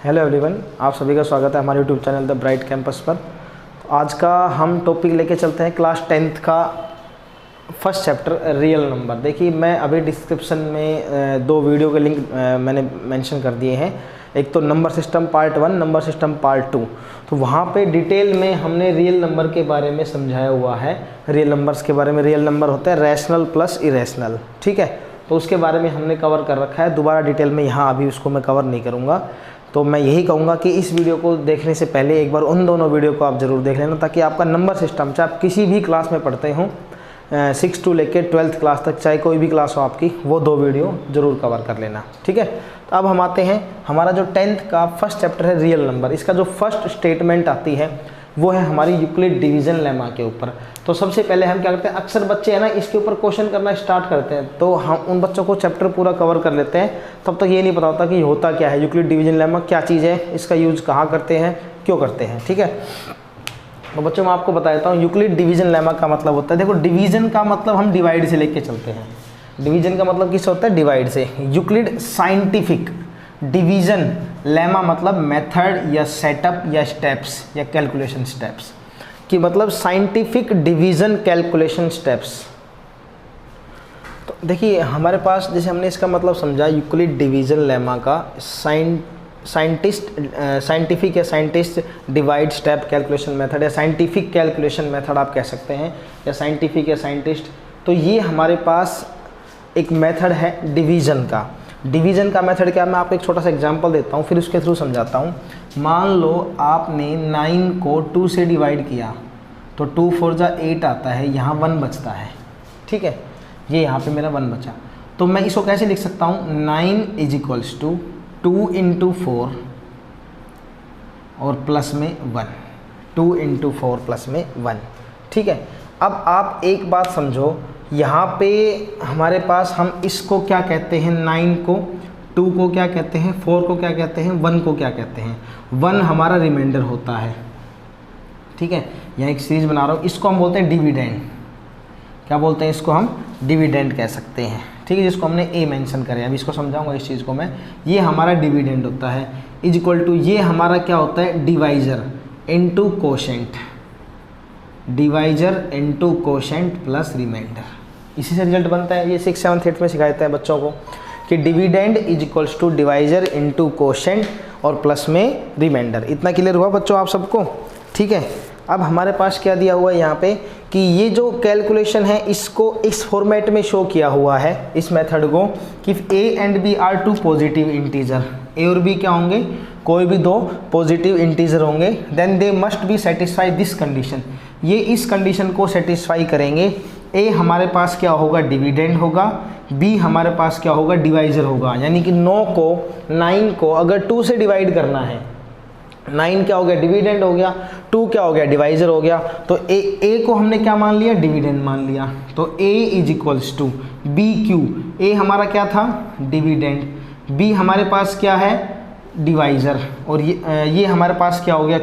Hello everyone, आप सभी का स्वागत है हमारे YouTube channel the bright campus पर। तो आज का हम टॉपिक लेके चलते हैं क्लास 10th का फर्स्ट चैप्टर रियल नंबर। देखिए, मैं अभी डिस्क्रिप्शन में दो वीडियो के लिंक मैंने मेंशन कर दिए हैं। एक तो number system part 1, number system part 2। तो वहाँ पे डिटेल में हमने रियल नंबर के बारे में समझाया हुआ है। रियल नंबर्स के बारे में, रियल नंबर होता है रैशनल प्लस इरेशनल, ठीक है। तो उसके बारे में हमने कवर कर रखा है। दोबारा डिटेल में यहाँ अभी उसको मैं कवर नहीं करूँगा। तो मैं यही कहूँगा कि इस वीडियो को देखने से पहले एक बार उन दोनों वीडियो को आप ज़रूर देख लेना, ताकि आपका नंबर सिस्टम, चाहे आप किसी भी क्लास में पढ़ते हो 6 to लेके 12th क्लास तक, चाहे कोई भी क्लास हो आपकी, वो दो वीडियो ज़रूर कवर कर लेना, ठीक है। तो अब हम आते हैं, हमारा जो 10th का फर्स्ट चैप्टर है रियल नंबर, इसका जो फर्स्ट स्टेटमेंट आती है वो है हमारी यूक्लिड डिवीज़न लेमा के ऊपर। तो सबसे पहले हम क्या करते हैं, अक्सर बच्चे हैं ना इसके ऊपर क्वेश्चन करना स्टार्ट करते हैं, तो हम उन बच्चों को चैप्टर पूरा कवर कर लेते हैं। तब तक ये नहीं पता होता कि होता क्या है, यूक्लिड डिवीज़न लेमा क्या चीज़ है, इसका यूज़ कहाँ करते हैं, क्यों करते हैं, ठीक है। तो बच्चों मैं आपको बता देता हूँ, यूक्लिड डिवीज़न लेमा का मतलब होता है, देखो डिवीज़न का मतलब हम डिवाइड से लेके चलते हैं। डिवीज़न का मतलब किससे होता है, डिवाइड से। यूक्लिड साइंटिफिक डिवीज़न लेमा मतलब मेथड या सेटअप या स्टेप्स या कैलकुलेशन स्टेप्स कि मतलब साइंटिफिक डिवीज़न कैलकुलेशन स्टेप्स। तो देखिए हमारे पास, जैसे हमने इसका मतलब समझा यूक्लिड डिवीज़न लेमा का, साइंटिफिक या scientist divide step calculation method या साइंटिफिक कैलकुलेशन मेथड आप कह सकते हैं, या साइंटिफिक या साइंटिस्ट। तो ये हमारे पास एक मेथड है डिवीज़न का। डिवीज़न का मेथड क्या है, मैं आपको एक छोटा सा एग्जांपल देता हूँ, फिर उसके थ्रू समझाता हूँ। मान लो आपने 9 को 2 से डिवाइड किया, तो 2 4 जा 8 आता है, यहाँ 1 बचता है, ठीक है। ये यहाँ पे मेरा 1 बचा, तो मैं इसको कैसे लिख सकता हूँ, 9 = 2 × 4 और प्लस में 1, 2 × 4 प्लस में 1, ठीक है। अब आप एक बात समझो, यहाँ पे हमारे पास हम इसको क्या कहते हैं, 9 को, 2 को क्या कहते हैं, 4 को क्या कहते हैं, 1 को क्या कहते हैं। 1 हमारा रिमाइंडर होता है, ठीक है। यहाँ एक सीरीज बना रहा हूँ, इसको हम बोलते हैं डिविडेंड। क्या बोलते हैं इसको, हम डिविडेंड कह सकते हैं, ठीक है, जिसको हमने ए मेंशन करे। अभी इसको समझाऊंगा इस चीज़ को मैं। ये हमारा डिविडेंड होता है, = ये हमारा क्या होता है, divisor into quotient, divisor into quotient plus remainder. इसी से रिजल्ट बनता है। ये 6, 7, 8 में सिखाते हैं बच्चों को कि डिविडेंड = डिवाइजर इनटू कोशेंट और प्लस में रिमाइंडर। इतना क्लियर हुआ बच्चों आप सबको, ठीक है। अब हमारे पास क्या दिया हुआ है यहाँ पे कि ये जो कैलकुलेशन है इसको इस फॉर्मेट में शो किया हुआ है, इस मेथड को, कि A and B are 2 positive integer. A और बी क्या होंगे, कोई भी 2 पॉजिटिव इंटीजर होंगे। Then they must be satisfy this condition, ये इस कंडीशन को सेटिस्फाई करेंगे। ए हमारे पास क्या होगा, डिविडेंड होगा, बी हमारे पास क्या होगा, डिवाइजर होगा। यानी कि 9 को अगर 2 से डिवाइड करना है, 9 क्या हो गया, डिविडेंड हो गया, 2 क्या हो गया, डिवाइजर हो गया। तो ए को हमने क्या मान लिया, डिविडेंड मान लिया। तो A = BQ, ए हमारा क्या था, डिविडेंड, बी हमारे पास क्या है, डिवाइजर, और ये हमारे पास क्या हो गया,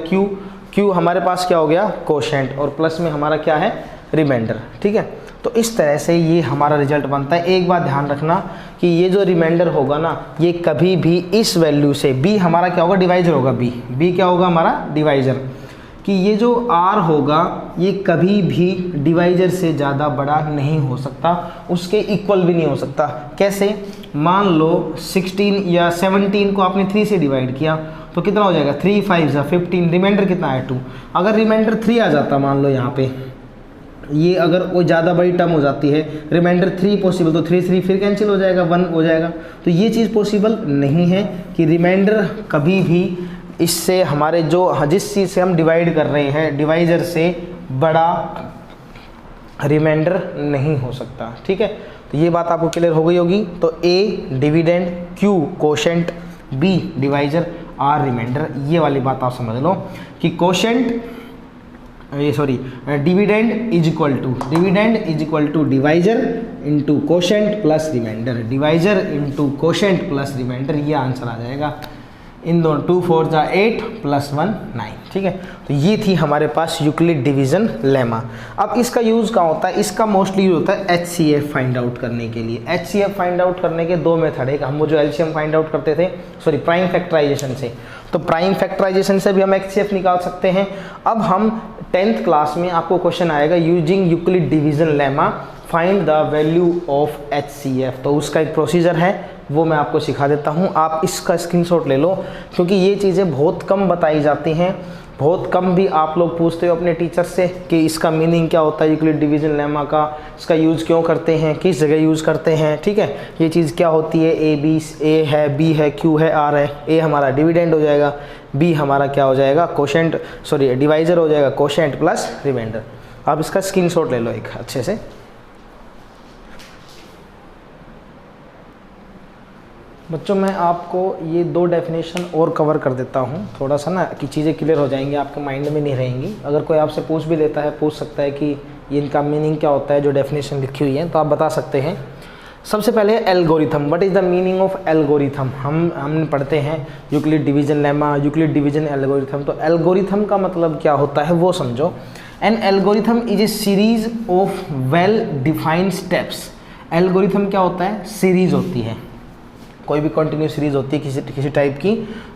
Q हमारे पास क्या हो गया, कोशेंट, और प्लस में हमारा क्या है, रिमाइंडर, ठीक है। तो इस तरह से ये हमारा रिजल्ट बनता है। एक बात ध्यान रखना कि ये जो रिमाइंडर होगा ना, ये कभी भी इस वैल्यू से, बी हमारा क्या होगा, डिवाइजर होगा, बी क्या होगा हमारा, डिवाइजर, कि ये जो आर होगा ये कभी भी डिवाइजर से ज़्यादा बड़ा नहीं हो सकता, उसके इक्वल भी नहीं हो सकता। कैसे, मान लो 16 या 17 को आपने 3 से डिवाइड किया तो कितना हो जाएगा, 3 5 या 15, रिमाइंडर कितना है 2। अगर रिमाइंडर 3 आ जाता, मान लो यहाँ पे ये अगर वो ज़्यादा बड़ी टर्म हो जाती है, रिमाइंडर 3 पॉसिबल, तो 3 फिर कैंसिल हो जाएगा, 1 हो जाएगा। तो ये चीज़ पॉसिबल नहीं है कि रिमाइंडर कभी भी इससे हमारे जो जिस चीज़ से हम डिवाइड कर रहे हैं, डिवाइजर से बड़ा रिमाइंडर नहीं हो सकता, ठीक है। तो ये बात आपको क्लियर हो गई होगी। तो A dividend, Q quotient, B divisor, R remainder. ये वाली बात आप समझ लो कि quotient, dividend = divisor into quotient plus remainder, divisor into quotient plus remainder, ये आंसर आ जाएगा। इन दोनों 2 4 जा 8 + 1 9, ठीक है। तो ये थी हमारे पास यूक्लिड डिवीज़न लेमा। अब इसका यूज़ कहाँ होता है, इसका मोस्टली यूज होता है HCF फाइंड आउट करने के लिए। HCF फाइंड आउट करने के 2 मेथड है, हम वो जो LCM फाइंड आउट करते थे, प्राइम फैक्टराइजेशन से, तो प्राइम फैक्टराइजेशन से भी हम HCF निकाल सकते हैं। अब हम 10th क्लास में आपको क्वेश्चन आएगा using Euclid division lemma find the value of HCF। तो उसका एक प्रोसीजर है, वो मैं आपको सिखा देता हूँ, आप इसका स्क्रीनशॉट ले लो, क्योंकि ये चीज़ें बहुत कम बताई जाती हैं, बहुत कम भी आप लोग पूछते हो अपने टीचर से कि इसका मीनिंग क्या होता है यूक्लिड डिवीजन लेमा का, इसका यूज़ क्यों करते हैं, किस जगह यूज़ करते हैं। ठीक है, ये चीज़ क्या होती है, ए है, बी है, क्यू है, आर है। ए हमारा डिविडेंड हो जाएगा, बी हमारा क्या हो जाएगा, कोशेंट सॉरी डिवाइजर हो जाएगा, कोशेंट प्लस रिमाइंडर। आप इसका स्क्रीनशॉट ले लो एक अच्छे से। बच्चों मैं आपको ये 2 डेफिनेशन और कवर कर देता हूँ, थोड़ा सा ना कि चीज़ें क्लियर हो जाएंगी, आपके माइंड में नहीं रहेंगी। अगर कोई आपसे पूछ भी लेता है, पूछ सकता है कि ये इनका मीनिंग क्या होता है जो डेफिनेशन लिखी हुई है, तो आप बता सकते हैं। सबसे पहले algorithm, what is the meaning of algorithm. हम पढ़ते हैं Euclid division lemma, Euclid division algorithm. तो एल्गोरिथम का मतलब क्या होता है वो समझो। An algorithm is a series of well defined steps. Algorithm क्या होता है, सीरीज होती है, कोई भी कंटिन्यू सीरीज होती है किसी टाइप की,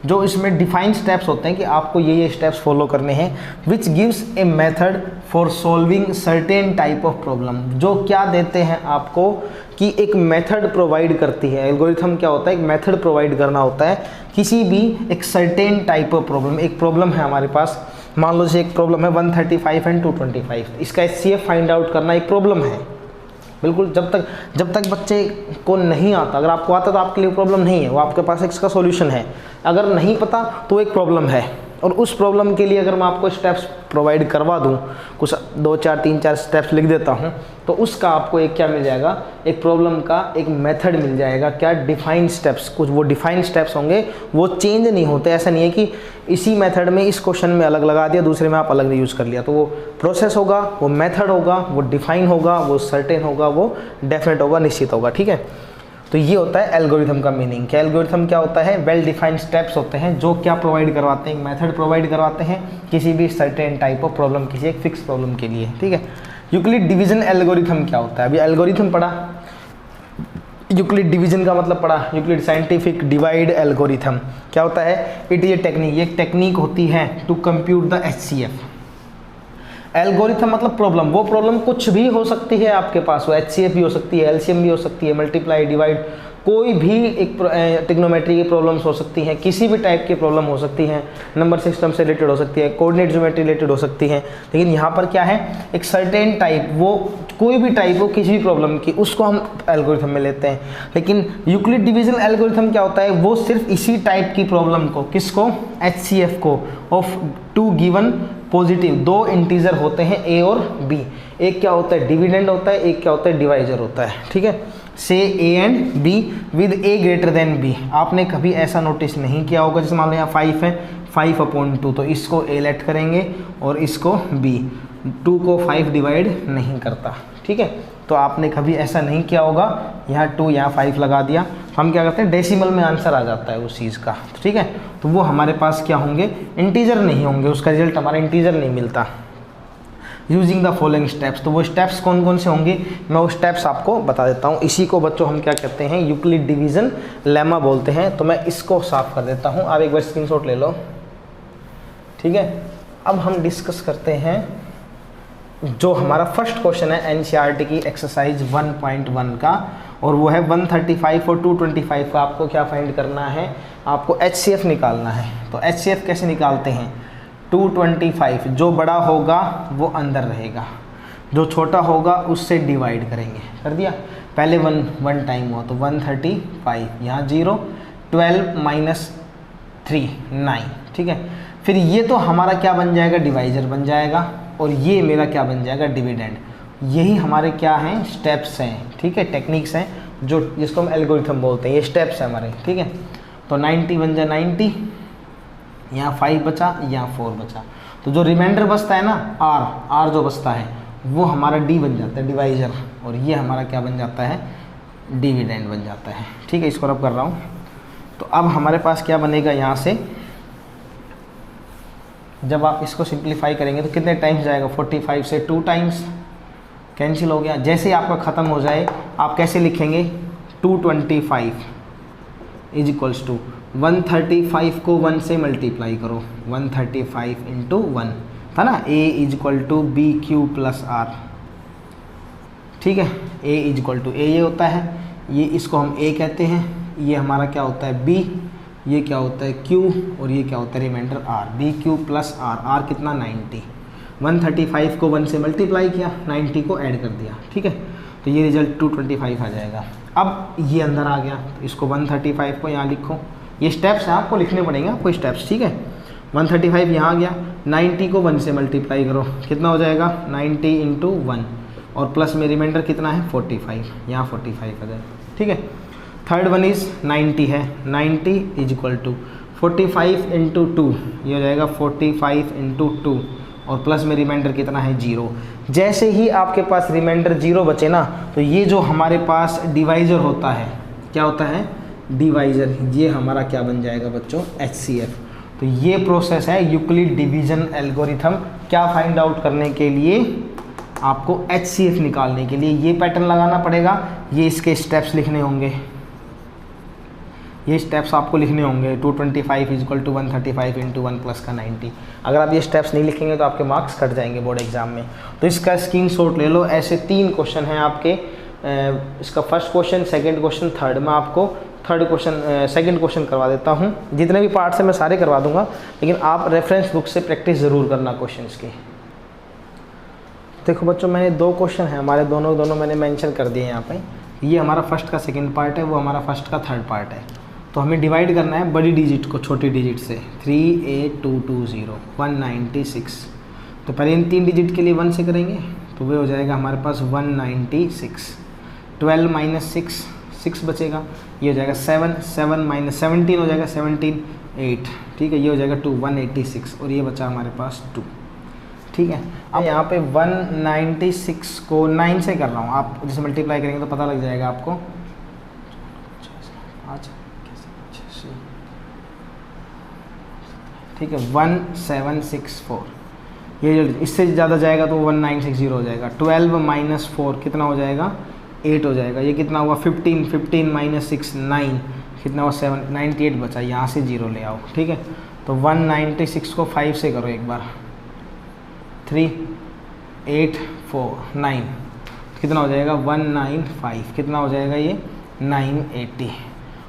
जो इसमें डिफाइंड स्टेप्स होते हैं कि आपको ये स्टेप्स फॉलो करने हैं, which gives a method for solving certain type of problem. जो क्या देते हैं आपको कि एक मेथड प्रोवाइड करती है। एल्गोरिथम क्या होता है, एक मेथड प्रोवाइड करना होता है किसी भी एक सर्टेन टाइप ऑफ प्रॉब्लम। एक प्रॉब्लम है हमारे पास, मान लो जैसे एक प्रॉब्लम है 135 एंड 225, इसका HCF फाइंड आउट करना एक प्रॉब्लम है। बिल्कुल, जब तक बच्चे को नहीं आता, अगर आपको आता तो आपके लिए प्रॉब्लम नहीं है, वो आपके पास इसका सॉल्यूशन है। अगर नहीं पता तो एक प्रॉब्लम है, और उस प्रॉब्लम के लिए अगर मैं आपको स्टेप्स प्रोवाइड करवा दूं, कुछ 2 4 3 4 स्टेप्स लिख देता हूं, तो उसका आपको एक क्या मिल जाएगा, एक प्रॉब्लम का एक मेथड मिल जाएगा। क्या, डिफाइंड स्टेप्स। कुछ वो डिफाइंड स्टेप्स होंगे, वो चेंज नहीं होते। ऐसा नहीं है कि इसी मेथड में इस क्वेश्चन में अलग लगा दिया, दूसरे में आप अलग यूज़ कर लिया। तो वो प्रोसेस होगा, वो मेथड होगा, वो डिफाइन होगा, वो सर्टेन होगा, वो डेफिनेट होगा, निश्चित होगा। ठीक है, तो ये होता है एल्गोरिथम का मीनिंग। क्या एल्गोरिथम क्या होता है, वेल डिफाइंड स्टेप्स होते हैं जो क्या प्रोवाइड करवाते हैं, एक मेथड प्रोवाइड करवाते हैं किसी भी सर्टेन टाइप ऑफ प्रॉब्लम, किसी एक फिक्स प्रॉब्लम के लिए। ठीक है, यूक्लिड डिवीजन एल्गोरिथम क्या होता है, अभी एल्गोरिथम पढ़ा, यूक्लिड डिवीजन का मतलब पढ़ा, यूक्लिड साइंटिफिक डिवाइड एल्गोरिथम क्या होता है, इट इज ए टेक्निक, ये एक टेक्निक होती है to compute the HCF। Algorithm मतलब प्रॉब्लम, वो प्रॉब्लम कुछ भी हो सकती है आपके पास, वो HCF भी हो सकती है, LCM भी हो सकती है, मल्टीप्लाई डिवाइड, कोई भी एक ट्रिग्नोमेट्री की प्रॉब्लम्स हो सकती हैं, किसी भी टाइप की प्रॉब्लम हो सकती हैं, नंबर सिस्टम से रिलेटेड हो सकती है, कोऑर्डिनेट ज्योमेट्री रिलेटेड हो सकती है। लेकिन यहाँ पर क्या है, एक सर्टेन टाइप, वो कोई भी टाइप हो किसी भी प्रॉब्लम की, उसको हम एल्गोरिथम में लेते हैं। लेकिन यूक्लिड डिवीजन एल्गोरिथम क्या होता है, वो सिर्फ इसी टाइप की प्रॉब्लम को, किसको, HCF को, ऑफ 2 गिवन पॉजिटिव, 2 इंटीजर होते हैं A और B। एक क्या होता है, डिविडेंड होता है, एक क्या होता है, डिवाइजर होता है। ठीक है, से A and B with A greater than B। आपने कभी ऐसा नोटिस नहीं किया होगा, जैसे मान लो यहाँ 5 है, 5/2, तो इसको A लेट करेंगे और इसको B। 2 को 5 डिवाइड नहीं करता। ठीक है, तो आपने कभी ऐसा नहीं किया होगा, यहाँ 2 यहाँ 5 लगा दिया, हम क्या करते हैं, डेसिमल में आंसर आ जाता है उस चीज़ का। ठीक है, तो वो हमारे पास क्या होंगे, इंटीजर नहीं होंगे, उसका रिजल्ट हमारा इंटीजर नहीं मिलता। यूजिंग द फॉलोइंग स्टेप्स, तो वो स्टेप्स कौन कौन से होंगे, मैं वो स्टेप्स आपको बता देता हूँ। इसी को बच्चों हम क्या कहते हैं, यूक्लिड डिवीजन लेमा बोलते हैं। तो मैं इसको साफ कर देता हूँ, आप एक बार स्क्रीनशॉट ले लो। ठीक है, अब हम डिस्कस करते हैं जो हमारा फर्स्ट क्वेश्चन है NCERT की एक्सरसाइज 1.1 का, और वो है 135 और 225 का। आपको क्या फाइंड करना है, आपको HCF निकालना है। तो HCF कैसे निकालते हैं, 225 जो बड़ा होगा वो अंदर रहेगा, जो छोटा होगा उससे डिवाइड करेंगे। कर दिया, पहले 1 टाइम हुआ तो 135, यहाँ 0, 12 - 3 9। ठीक है, फिर ये तो हमारा क्या बन जाएगा, डिवाइजर बन जाएगा, और ये मेरा क्या बन जाएगा, डिविडेंड। यही हमारे क्या हैं, स्टेप्स हैं। ठीक है, टेक्निक्स हैं जो जिसको हम एल्गोरिथम बोलते हैं, ये स्टेप्स हैं हमारे। ठीक है, तो 90 बन जाए 90, यहाँ 5 बचा, यहाँ 4 बचा, तो जो रिमाइंडर बचता है ना, R जो बचता है वो हमारा D बन जाता है, डिवाइजर, और ये हमारा क्या बन जाता है, डिविडेंड बन जाता है। ठीक है, इसको रब कर रहा हूँ। तो अब हमारे पास क्या बनेगा, यहाँ से जब आप इसको सिंप्लीफाई करेंगे तो कितने टाइम्स जाएगा, 45 से 2 टाइम्स कैंसिल हो गया। जैसे ही आपका ख़त्म हो जाए, आप कैसे लिखेंगे, 225 इज इक्वल्स टू 135 को 1 से मल्टीप्लाई करो, 135 इंटू 1 था ना, a is equal to B Q plus R, ठीक है। a is equal to A ये होता है, ये इसको हम a कहते हैं, ये हमारा क्या होता है b, ये क्या होता है q, और ये क्या होता है remainder r, B Q plus R, r कितना 90, 135 को 1 से मल्टीप्लाई किया, 90 को ऐड कर दिया, ठीक है। तो ये रिजल्ट 225 आ जाएगा। अब ये अंदर आ गया, तो इसको 135 को यहाँ लिखो, ये स्टेप्स हैं आपको लिखने पड़ेंगे, आपको स्टेप्स, ठीक है। 135 यहाँ आ गया, 90 को 1 से मल्टीप्लाई करो, कितना हो जाएगा 90 इंटू 1, और प्लस में रिमाइंडर कितना है 45, यहाँ 45 आ जाएगा, ठीक है। थर्ड वन इज़ 90 है, 90 इज इक्वल टू 45 इंटू 2, ये हो जाएगा 45 इंटू 2, और प्लस में रिमाइंडर कितना है 0। जैसे ही आपके पास रिमाइंडर 0 बचे ना, तो ये जो हमारे पास डिवाइज़र होता है, क्या होता है डिवाइज़र, ये हमारा क्या बन जाएगा बच्चों HCF। तो ये प्रोसेस है यूक्लिड डिवीजन एल्गोरिथम, क्या फाइंड आउट करने के लिए, आपको HCF निकालने के लिए ये पैटर्न लगाना पड़ेगा, ये इसके स्टेप्स लिखने होंगे, ये स्टेप्स आपको लिखने होंगे। 225 is equal to 135 into 1 plus का 90। अगर आप ये स्टेप्स नहीं लिखेंगे तो आपके मार्क्स कट जाएंगे बोर्ड एग्जाम में। तो इसका स्क्रीनशॉट ले लो। ऐसे 3 क्वेश्चन हैं आपके, इसका first question, second question, third. मैं आपको थर्ड क्वेश्चन सेकंड क्वेश्चन करवा देता हूँ। जितने भी पार्ट्स हैं मैं सारे करवा दूंगा, लेकिन आप रेफरेंस बुक से प्रैक्टिस ज़रूर करना क्वेश्चंस की। देखो बच्चों, मैंने 2 क्वेश्चन हैं हमारे, दोनों मैंने मेंशन कर दिए यहाँ पे। ये हमारा फर्स्ट का सेकंड पार्ट है, वो हमारा फर्स्ट का थर्ड पार्ट है। तो हमें डिवाइड करना है बड़ी डिजिट को छोटी डिजिट से। 38220 196। तो पहले इन 3 डिजिट के लिए 1 से करेंगे, तो वो हो जाएगा हमारे पास 196। 12 माइनस 6 6 बचेगा, ये हो जाएगा 7 7 माइनस 17 हो जाएगा 17 8, ठीक है। ये हो जाएगा 2 186, और ये बचा हमारे पास 2, ठीक है। अब यहाँ पे 196 को 9 से कर रहा हूँ, आप जैसे मल्टीप्लाई करेंगे तो पता लग जाएगा आपको। ठीक है, 1764। ये इससे ज़्यादा जाएगा तो 1960 हो जाएगा। 12 माइनस 4 कितना हो जाएगा 8 हो जाएगा। ये कितना हुआ 15 15 माइनस 6 9, कितना हुआ 7 98 बचा, यहाँ से 0 ले आओ, ठीक है। तो 196 को 5 से करो एक बार, 3 8 4 9, कितना हो जाएगा 195, कितना हो जाएगा ये 980।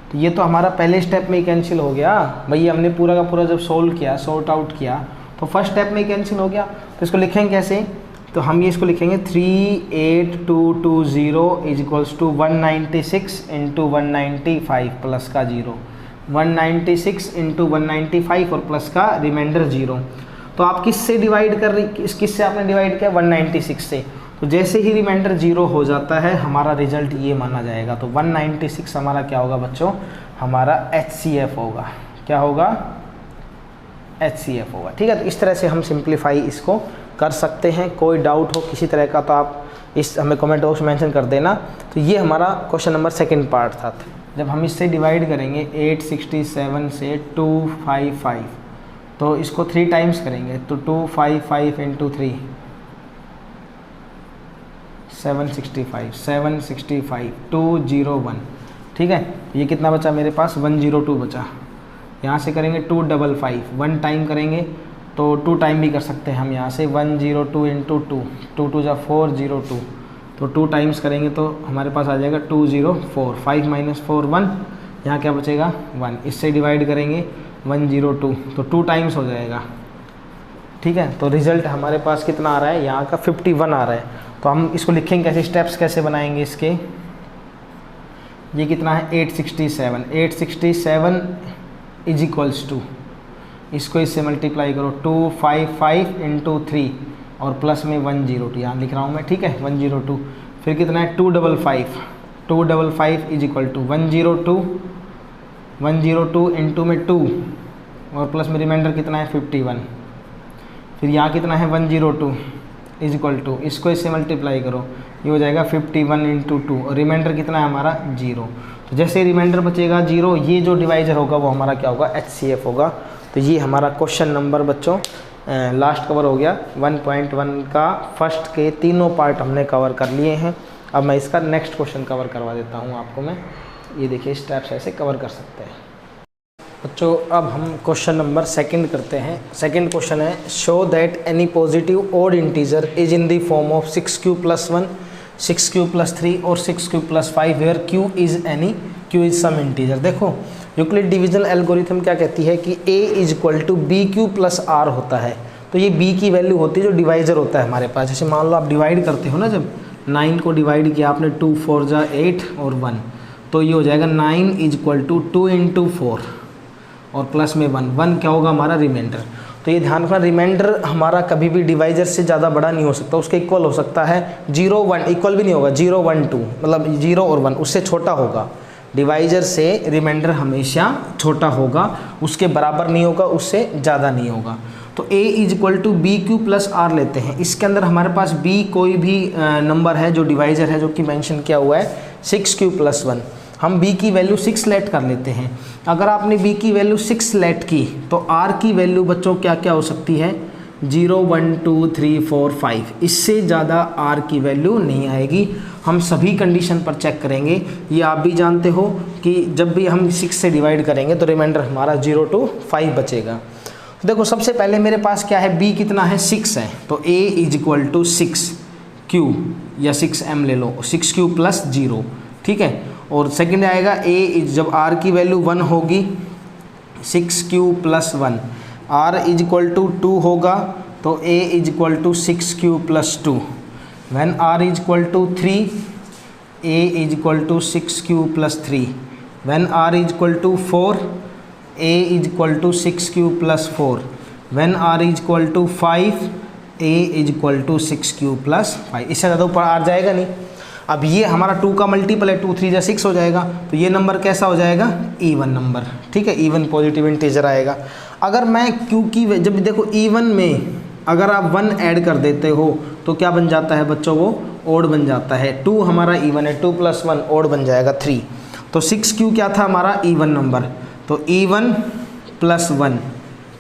तो ये तो हमारा पहले स्टेप में ही कैंसिल हो गया भैया। हमने पूरा का पूरा जब सोल्व किया, सॉर्ट आउट किया, तो फर्स्ट स्टेप में ही कैंसिल हो गया। तो इसको लिखेंगे कैसे, तो हम ये इसको लिखेंगे 38220 is equals to 196 into 195 plus का 0, 196 इंटू 195 और प्लस का रिमाइंडर 0। तो आप किससे डिवाइड कर रही, किससे आपने डिवाइड किया 196 से। तो जैसे ही रिमाइंडर 0 हो जाता है हमारा रिजल्ट ये माना जाएगा। तो 196 हमारा क्या होगा बच्चों, हमारा HCF होगा। क्या होगा HCF होगा, ठीक है। तो इस तरह से हम सिंप्लीफाई इसको कर सकते हैं। कोई डाउट हो किसी तरह का तो आप इस हमें कमेंट बॉक्स में मेंशन कर देना। तो ये हमारा क्वेश्चन नंबर सेकंड पार्ट था। जब हम इससे डिवाइड करेंगे 867 से 255, तो इसको 3 टाइम्स करेंगे, तो 255 इंटू 3 765 765 201, ठीक है। ये कितना बचा मेरे पास 102 बचा। यहाँ से करेंगे 255, 1 टाइम करेंगे तो 2 टाइम भी कर सकते हैं हम। यहाँ से 102 इंटू 2, 2 2 जा 402, तो 2 टाइम्स करेंगे तो हमारे पास आ जाएगा 204। 5 माइनस 4 1, यहाँ क्या बचेगा 1। इससे डिवाइड करेंगे 102, तो 2 टाइम्स हो जाएगा, ठीक है। तो रिज़ल्ट हमारे पास कितना आ रहा है, यहाँ का 51 आ रहा है। तो हम इसको लिखेंगे कैसे, स्टेप्स कैसे बनाएंगे इसके। ये कितना है 867, 867 इज इक्वल्स टू, इसको इससे मल्टीप्लाई करो 255 इंटू 3 और प्लस में 102, यहाँ लिख रहा हूँ मैं, ठीक है 102। फिर कितना है 255, 255 इज इक्वल टू 102 इंटू में 2 और प्लस में रिमाइंडर कितना है 51। फिर यहाँ कितना है 102 इज इक्वल टू, इसको इससे मल्टीप्लाई करो, ये हो जाएगा 51 इंटू 2 और रिमाइंडर कितना है हमारा 0। तो जैसे रिमाइंडर बचेगा 0, ये जो डिवाइजर होगा वो हमारा क्या होगा HCF होगा। तो ये हमारा क्वेश्चन नंबर बच्चों लास्ट कवर हो गया। 1.1 का फर्स्ट के तीनों पार्ट हमने कवर कर लिए हैं। अब मैं इसका नेक्स्ट क्वेश्चन कवर करवा देता हूँ आपको मैं। ये देखिए स्टेप्स ऐसे कवर कर सकते हैं बच्चों। अब हम क्वेश्चन नंबर सेकंड करते हैं। सेकंड क्वेश्चन है show that any positive odd integer is in the form of 6q + 1, 6q + 3 और 6q + 5 where q is some integer. देखो यूक्लिड डिवीजन एल्गोरिथम क्या कहती है कि a = bq + r होता है। तो ये b की वैल्यू होती है जो डिवाइजर होता है हमारे पास। जैसे मान लो आप डिवाइड करते हो ना, जब 9 को डिवाइड किया आपने 2 4 जा 8 और 1, तो ये हो जाएगा 9 = 2 × 4 और प्लस में 1 क्या होगा हमारा रिमाइंडर। तो ये ध्यान रखना रिमाइंडर हमारा कभी भी डिवाइजर से ज़्यादा बड़ा नहीं हो सकता, उसके इक्वल हो सकता है 0 1, इक्वल भी नहीं होगा 0 1 2, मतलब 0 और 1 उससे छोटा होगा। डिवाइजर से रिमाइंडर हमेशा छोटा होगा, उसके बराबर नहीं होगा, उससे ज़्यादा नहीं होगा। तो a = bq + r लेते हैं। इसके अंदर हमारे पास b कोई भी नंबर है जो डिवाइजर है, जो कि मेंशन किया हुआ है 6q + 1। हम b की वैल्यू 6 लेट कर लेते हैं। अगर आपने b की वैल्यू 6 लेट की तो r की वैल्यू बच्चों क्या क्या हो सकती है 0 1 2 3 4 5, इससे ज़्यादा r की वैल्यू नहीं आएगी। हम सभी कंडीशन पर चेक करेंगे। ये आप भी जानते हो कि जब भी हम 6 से डिवाइड करेंगे तो रिमाइंडर हमारा 0 to 5 बचेगा। तो देखो सबसे पहले मेरे पास क्या है, b कितना है 6 है, तो a = 6q या 6m ले लो, 6q + 0, ठीक है। और सेकंड आएगा a, जब r की वैल्यू 1 होगी 6q + 1, r = 2 होगा तो a = 6q + 2। When r = 3, a = 6q + 3। When r = 4, a = 6q + 4। When r = 5, a = 6q + 5। इससे ज़्यादा ऊपर r जाएगा नहीं। अब ये हमारा 2 का मल्टीपल है, 2 3 जा 6 हो जाएगा, तो ये नंबर कैसा हो जाएगा इवन नंबर, ठीक है, इवन पॉजिटिव इंटीजर आएगा। अगर मैं q की जब देखो इवन में अगर आप 1 ऐड कर देते हो तो क्या बन जाता है बच्चों, वो ओड बन जाता है। 2 हमारा इवन है, 2 + 1 ओड बन जाएगा 3। तो 6q क्या था हमारा इवन नंबर, तो इवन + 1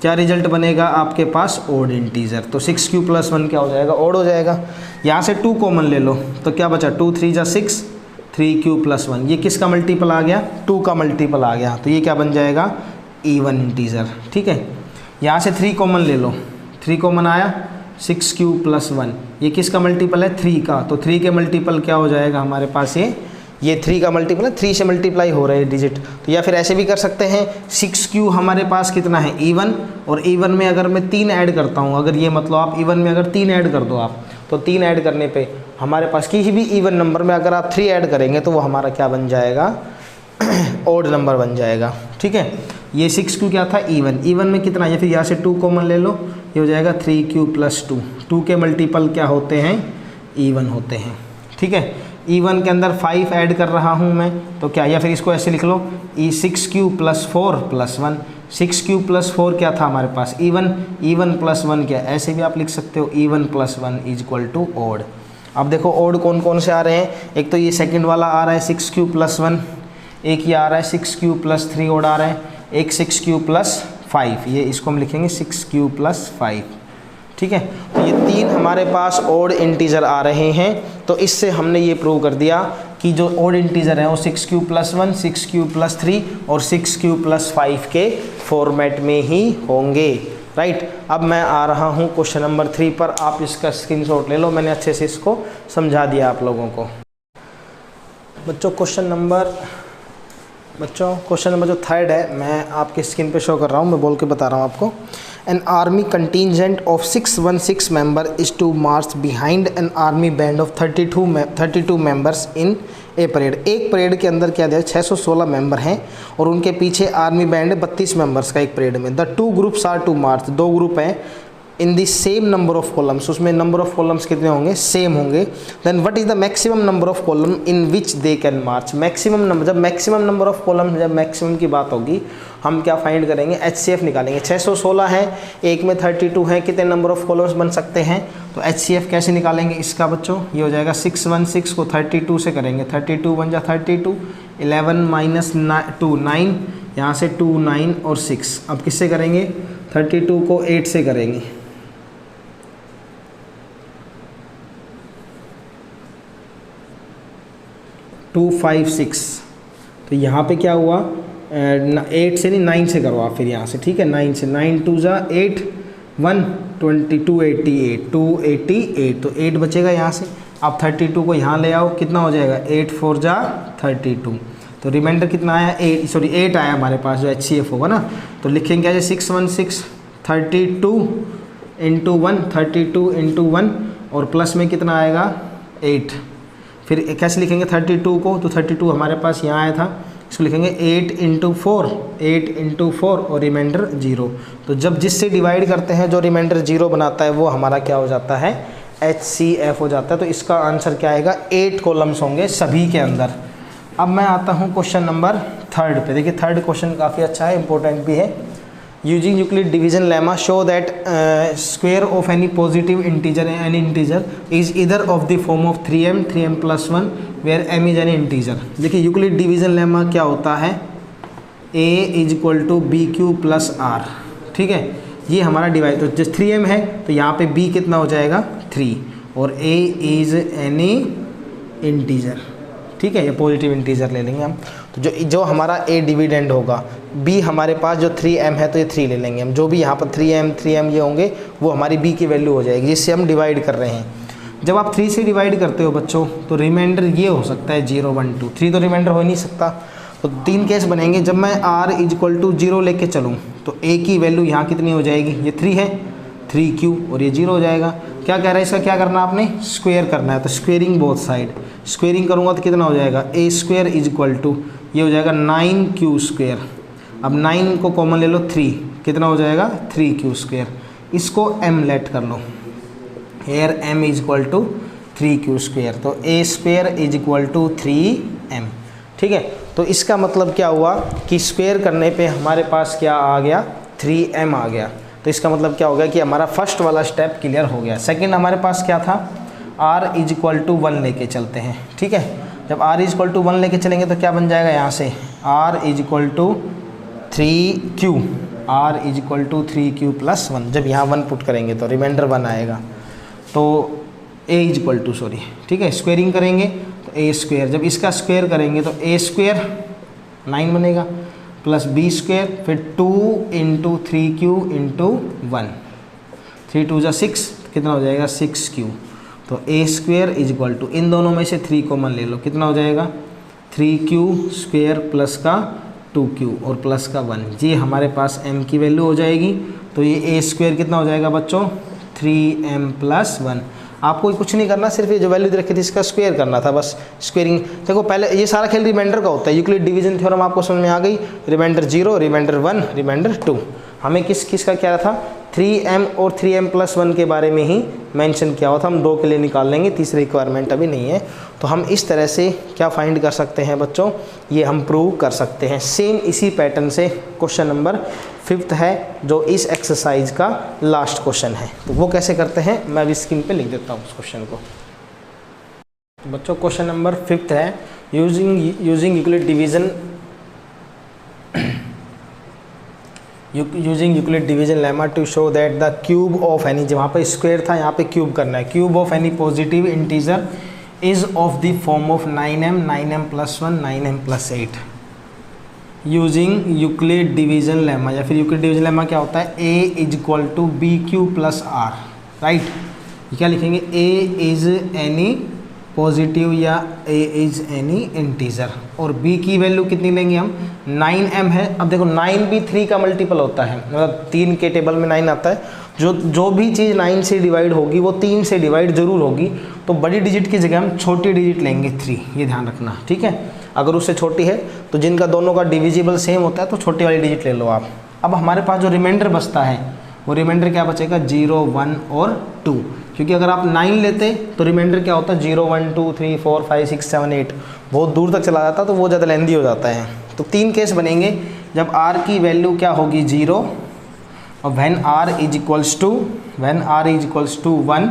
क्या रिजल्ट बनेगा आपके पास ओड इंटीजर। तो 6q + 1 क्या हो जाएगा ओड हो जाएगा। यहाँ से 2 कॉमन ले लो तो क्या बचा 2 3 जा 6, 3q + 1, ये किसका मल्टीपल आ गया 2 का मल्टीपल आ गया, तो ये क्या बन जाएगा इवन इंटीजर, ठीक है। यहाँ से 3 कॉमन ले लो, 3 कॉमन आया 6q + 1, ये किसका मल्टीपल है 3 का, तो 3 के मल्टीपल क्या हो जाएगा हमारे पास ये 3 का मल्टीपल है, 3 से मल्टीप्लाई हो रहे हैं डिजिट। तो या फिर ऐसे भी कर सकते हैं 6q हमारे पास कितना है इवन, और इवन में अगर मैं 3 ऐड करता हूँ, अगर ये मतलब आप इवन में अगर 3 ऐड कर दो आप, तो 3 ऐड करने पे हमारे पास किसी भी इवन नंबर में अगर आप 3 ऐड करेंगे तो वो हमारा क्या बन जाएगा ओड नंबर बन जाएगा, ठीक है। ये 6q क्या था इवन में कितना, या फिर यहाँ से 2 कॉमन ले लो, ये हो जाएगा 3q + 2। 2 के मल्टीपल क्या होते हैं इवन होते हैं, ठीक है। इवन के अंदर 5 ऐड कर रहा हूँ मैं, तो क्या, या फिर इसको ऐसे लिख लो 6q + 4 + 1। 6q + 4 क्या था हमारे पास इवन + 1 क्या, ऐसे भी आप लिख सकते हो इवन + 1 = ओड। अब देखो ओड कौन कौन से आ रहे हैं, एक तो ये सेकंड वाला आ रहा है 6q + 1, एक ये आ रहा है 6q + 3 ओड आ रहा है, एक 6q + 5, ये इसको हम लिखेंगे 6q + 5, ठीक है। तो ये 3 हमारे पास ओड इंटीजर आ रहे हैं। तो इससे हमने ये प्रूव कर दिया कि जो ओड इंटीजर है वो 6q + 1, 6q + 3 और 6q + 5 के फॉर्मेट में ही होंगे, राइट। अब मैं आ रहा हूँ क्वेश्चन नंबर 3 पर, आप इसका स्क्रीनशॉट ले लो, मैंने अच्छे से इसको समझा दिया आप लोगों को। बच्चों क्वेश्चन नंबर जो 3 है मैं आपके स्क्रीन पे शो कर रहा हूँ, मैं बोल के बता रहा हूँ आपको। An army contingent of 616 member is to march behind an army band of 32 members in a parade। एक परेड के अंदर क्या दिया 616 मेंबर हैं और उनके पीछे आर्मी बैंड 32 मेंबर्स का एक परेड में। The 2 groups are to march, 2 group हैं in the same number of columns, उसमें नंबर ऑफ कॉलम्स कितने होंगे सेम होंगे। Then what is the maximum number of column in which they can march. Maximum number, जब maximum number of column, जब maximum की बात होगी हम क्या फाइंड करेंगे HCF निकालेंगे। 616 है, एक में 32 है, कितने नंबर ऑफ कॉलम्स बन सकते हैं, तो HCF कैसे निकालेंगे इसका बच्चों, ये हो जाएगा 616 को 32 से करेंगे, 32 बन जा 32, 11 - 2 9, यहाँ से 2 9 और 6। अब किससे करेंगे 32 को 8 से करेंगे, 2 5 6, तो यहाँ पे क्या हुआ, 8 से नहीं 9 से करो आप फिर यहाँ से, ठीक है। 9 से, 9 2 जा 8, 1 20 288 288, तो 8 बचेगा यहाँ से। आप 32 को यहाँ ले आओ, कितना हो जाएगा 8 4 जा 32, तो रिमाइंडर कितना आया 8 आया हमारे पास, जो HCF होगा ना। तो लिखेंगे क्या, 616 32 इंटू 1, 32 इंटू 1, और प्लस में कितना आएगा 8। फिर कैसे लिखेंगे 32 को, तो 32 हमारे पास यहाँ आया था, इसको लिखेंगे 8 इंटू 4, 8 इंटू 4 और रिमाइंडर 0। तो जब जिससे डिवाइड करते हैं जो रिमाइंडर 0 बनाता है वो हमारा क्या हो जाता है, HCF हो जाता है। तो इसका आंसर क्या आएगा, 8 कॉलम्स होंगे सभी के अंदर। अब मैं आता हूँ क्वेश्चन नंबर 3 पे। देखिए 3rd क्वेश्चन काफ़ी अच्छा है, इंपॉर्टेंट भी है। Using Euclid division lemma show that square of any positive integer any integer is either of the form of 3m 3m + 1 where m is any integer. देखिए Euclid division lemma क्या होता है, a = bq + r, ठीक है। ये हमारा divide, तो जैसे 3m है तो यहाँ पे b कितना हो जाएगा 3, और a इज एनी इंटीजर, ठीक है। ये पॉजिटिव इंटीजर ले लेंगे हम। तो जो हमारा a डिविडेंड होगा, b हमारे पास जो 3m है तो ये 3 ले लेंगे हम। जो भी यहाँ पर 3m ये होंगे वो हमारी b की वैल्यू हो जाएगी, जिससे हम डिवाइड कर रहे हैं। जब आप 3 से डिवाइड करते हो बच्चों तो रिमाइंडर ये हो सकता है 0 1 2, 3 तो रिमाइंडर हो ही नहीं सकता। तो 3 केस बनेंगे। जब मैं r = 0 लेके चलूँ तो a की वैल्यू यहाँ कितनी हो जाएगी, ये 3 है, 3q, और ये 0 हो जाएगा। क्या कह रहा है, इसका क्या करना है आपने, स्क्वायर करना है। तो स्क्वेयरिंग बोथ साइड, स्क्वेयरिंग करूँगा तो कितना हो जाएगा, a² ये हो जाएगा 9q²। अब 9 को कॉमन ले लो, 3 कितना हो जाएगा 3q²। इसको m लेट कर लो, हेयर m = 3q², तो a² = 3m, ठीक है। तो इसका मतलब क्या हुआ कि स्क्वायर करने पे हमारे पास क्या आ गया, 3m आ गया। तो इसका मतलब क्या हो गया कि हमारा फर्स्ट वाला स्टेप क्लियर हो गया। सेकंड हमारे पास क्या था, r = 1 लेके चलते हैं, ठीक है। जब r = 1 लेके चलेंगे तो क्या बन जाएगा, यहाँ से r = 3q, r = 3q + 1। जब यहाँ 1 पुट करेंगे तो रिमाइंडर 1 आएगा। तो a ठीक है, स्क्वेयरिंग करेंगे तो a², जब इसका स्क्वायर करेंगे तो a² 9 बनेगा प्लस b², फिर 2 × 3q × 1, 3 2 जा 6, कितना हो जाएगा 6q। तो a² = इन दोनों में से 3 कॉमन ले लो, कितना हो जाएगा 3q² प्लस का 2q और प्लस का 1, ये हमारे पास m की वैल्यू हो जाएगी। तो ये a² कितना हो जाएगा बच्चों, 3m + 1। आपको कुछ नहीं करना, सिर्फ ये जो वैल्यू दे रखी थी इसका स्क्वायर करना था बस। स्क्वेयरिंग देखो, पहले ये सारा खेल रिमाइंडर का होता है। यूक्लिड डिवीजन थ्योरम आपको समझ में आ गई, रिमाइंडर 0, रिमाइंडर 1, रिमाइंडर 2। हमें किस का क्या था, 3m और 3m + 1 के बारे में ही मेंशन किया हुआ था। हम 2 के लिए निकाल लेंगे, तीसरी रिक्वायरमेंट अभी नहीं है। तो हम इस तरह से क्या फाइंड कर सकते हैं बच्चों, ये हम प्रूव कर सकते हैं। सेम इसी पैटर्न से क्वेश्चन नंबर 5th है, जो इस एक्सरसाइज का लास्ट क्वेश्चन है। तो वो कैसे करते हैं मैं अभी स्क्रीन पे लिख देता हूँ उस क्वेश्चन को। तो बच्चों क्वेश्चन नंबर 5th है, using Euclid division using Euclid division lemma to show that the cube of any, जहाँ पे स्क्वायर था यहाँ पे क्यूब करना है, cube of any positive integer is of the form of 9m 9m + 1 9m + 8 using Euclid division lemma. या फिर Euclid division lemma क्या होता है, a = bq + r, राइट। क्या लिखेंगे, a इज एनी पॉजिटिव या a इज एनी इंटीजर, और b की वैल्यू कितनी लेंगे हम, 9m है। अब देखो 9 भी 3 का मल्टीपल होता है, मतलब 3 के टेबल में 9 आता है। जो भी चीज़ 9 से डिवाइड होगी वो 3 से डिवाइड ज़रूर होगी। तो बड़ी डिजिट की जगह हम छोटी डिजिट लेंगे 3, ये ध्यान रखना, ठीक है। अगर उससे छोटी है तो जिनका दोनों का डिविजिबल सेम होता है तो छोटी वाली डिजिट ले लो आप। अब हमारे पास जो रिमाइंडर बचता है वो रिमाइंडर क्या बचेगा, 0 1 और 2, क्योंकि अगर आप 9 लेते तो रिमाइंडर क्या होता है 0 1 2 3 4 5 6 7 8, बहुत दूर तक चला जाता तो वो ज़्यादा लेंदी हो जाता है। तो 3 केस बनेंगे जब r की वैल्यू क्या होगी 0, और व्हेन r = 1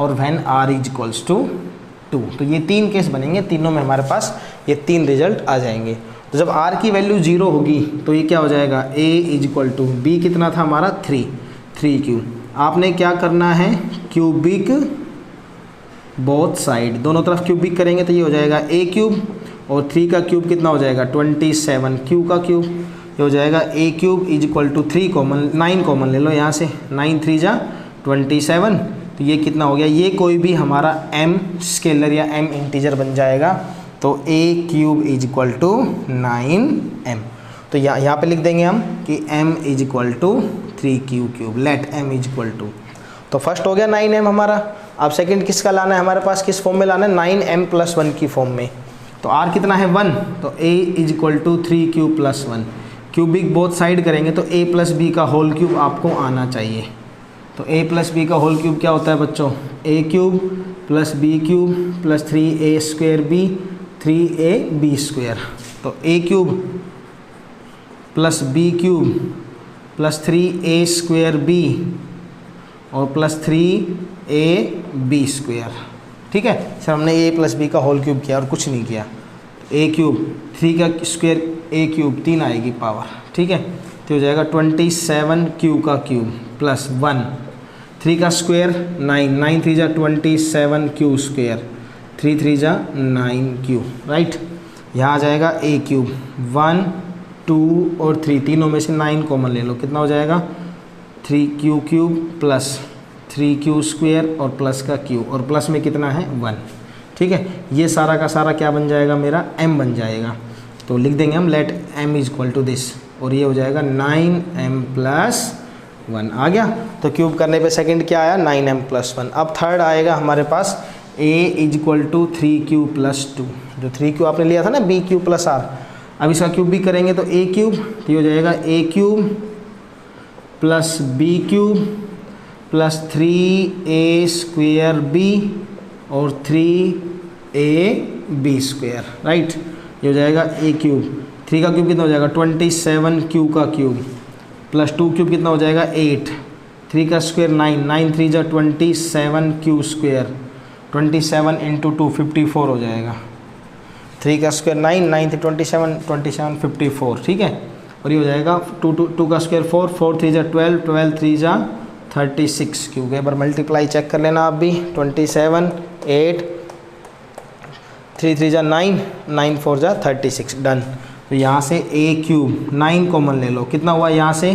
और व्हेन r = 2। तो ये 3 केस बनेंगे, तीनों में हमारे पास ये 3 रिजल्ट आ जाएंगे। तो जब r की वैल्यू 0 होगी तो ये क्या हो जाएगा, a = b कितना था हमारा 3q। आपने क्या करना है, क्यूबिक बोथ साइड, दोनों तरफ क्यूबिक करेंगे तो ये हो जाएगा a³ और 3 का क्यूब कितना हो जाएगा 27, क्यू का क्यूब ये हो जाएगा A cube is equal to 3 common 9 common ले लो यहाँ से, 9 3 जा 27, तो ये कितना हो गया, ये कोई भी हमारा m स्केलर या m इंटीजर बन जाएगा। तो a cube is equal to 9m, तो यहाँ पे लिख देंगे हम कि m is equal to 3q cube, let m is equal to, तो फर्स्ट हो गया 9m हमारा। अब सेकंड किसका लाना है हमारे पास, किस फॉर्म में लाना है, 9m प्लस 1 की फॉर्म में। तो r कितना है 1, तो a is equal to 3q plus 1, cubic both side करेंगे तो a प्लस बी का होल क्यूब आपको आना चाहिए। तो a प्लस बी का होल क्यूब क्या होता है बच्चों, a cube plus B cube plus 3a square B 3ab square. तो a cube plus B cube plus 3a square B और प्लस 3ab स्क्वेयर, ठीक है सर। हमने a प्लस बी का होल क्यूब किया और कुछ नहीं किया। a क्यूब 3 का स्क्वेयर a क्यूब 3 आएगी पावर, ठीक है, तो हो जाएगा 27q का क्यूब प्लस 1, 3 का स्क्वेयर 9, 9 3 जा 27q स्क्वेयर, 3 3 जा 9q, राइट। यहाँ आ जाएगा a क्यूब 1 2 और 3, तीनों में से 9 कॉमन ले लो, कितना हो जाएगा 3q cube plus 3q square और प्लस का q, और प्लस में कितना है 1, ठीक है। ये सारा का सारा क्या बन जाएगा मेरा m बन जाएगा। तो लिख देंगे हम let m is equal to this, और ये हो जाएगा 9m प्लस 1 आ गया। तो क्यूब करने पे सेकंड क्या आया 9m प्लस 1। अब थर्ड आएगा हमारे पास a is equal to 3q plus 2, जो 3q आपने लिया था ना b क्यूब प्लस r, अब इसका क्यूब भी करेंगे तो a क्यूब, तो ये हो जाएगा a cube plus b cube plus 3a square b और 3ab स्क्वेयर, राइट। ये हो जाएगा a क्यूब, 3 का क्यूब कितना हो जाएगा 27q का क्यूब प्लस 2 क्यूब कितना हो जाएगा 8, 3 का स्क्वेयर 9, 9 3 जा 27q स्क्वेयर, 27 इंटू 2 54 हो जाएगा, 3 का स्क्वेयर 9, 9 3 27, 27 54, ठीक है। और ये हो जाएगा 2 का स्क्वेयर 4, 4 3 जा 12, 12 3 जा 36 क्यूब। एक बार मल्टीप्लाई चेक कर लेना आप भी, 27 8 3 3 जा 9, 9 4 जा 36, डन। तो यहाँ से a क्यूब 9 कॉमन ले लो, कितना हुआ यहाँ से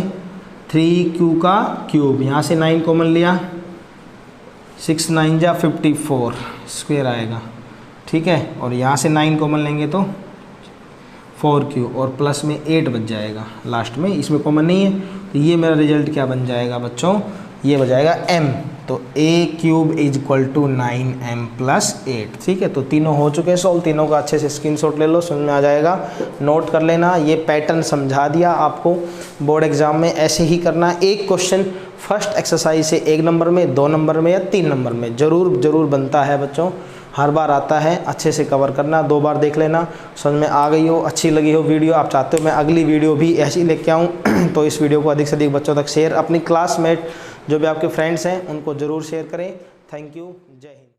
3q का क्यूब, यहाँ से 9 कॉमन लिया 6 9 जा 54 स्क्वेयर आएगा, ठीक है। और यहाँ से 9 कॉमन लेंगे तो 4q और प्लस में 8 बच जाएगा लास्ट में, इसमें कॉमन नहीं है। तो ये मेरा रिजल्ट क्या बन जाएगा बच्चों, ये हो जाएगा m। तो a cube is equal to 9m plus 8, ठीक है। तो तीनों हो चुके हैं सॉल्व, तीनों का अच्छे से स्क्रीनशॉट ले लो, समझ में आ जाएगा, नोट कर लेना। ये पैटर्न समझा दिया आपको, बोर्ड एग्जाम में ऐसे ही करना है। एक क्वेश्चन फर्स्ट एक्सरसाइज से 1 नंबर में, 2 नंबर में या 3 नंबर में जरूर बनता है बच्चों, हर बार आता है, अच्छे से कवर करना, 2 बार देख लेना, समझ में आ गई हो, अच्छी लगी हो वीडियो, आप चाहते हो मैं अगली वीडियो भी ऐसी लेके आऊँ तो इस वीडियो को अधिक से अधिक बच्चों तक शेयर, अपनी क्लासमेट जो भी आपके फ्रेंड्स हैं उनको ज़रूर शेयर करें। थैंक यू, जय हिंद।